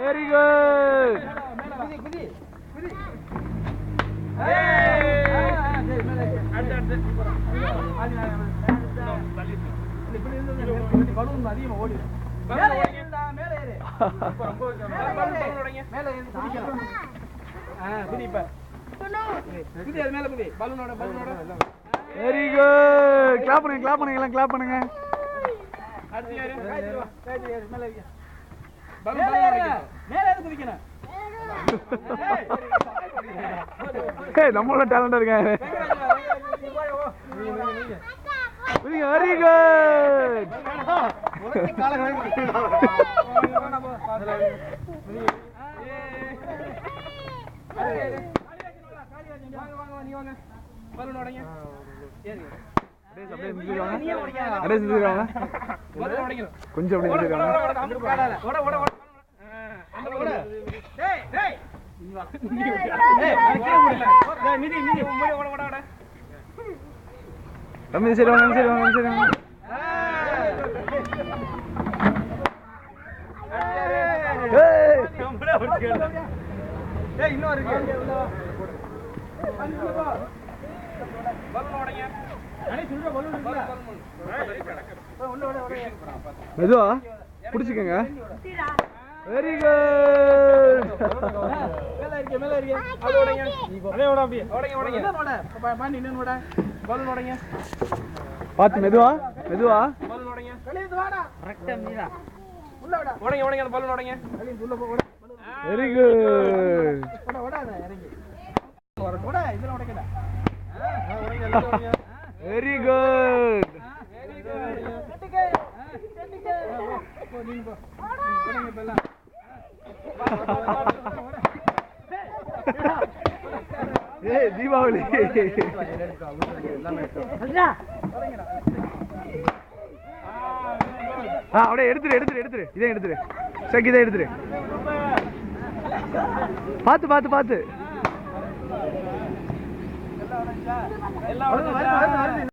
Very good. Very good. Clap பண்ணுங்க, clap பண்ணுங்க, எல்லாம் கிளாப் பண்ணுங்க. நம்மளோட டேலண்டா இருக்காங்க. Very good. கொஞ்சம் மெதுவா பிடிச்சிக்கங்க. Very good. பார்த்து மெதுவா மெதுவா. Very good. Very good. ஏய் தீபாவளி. அப்படியே எடுத்துரு எடுத்துரு எடுத்துரு. இதை எடுத்துரு சரி, இதை எடுத்துரு. பார்த்து பார்த்து பார்த்து.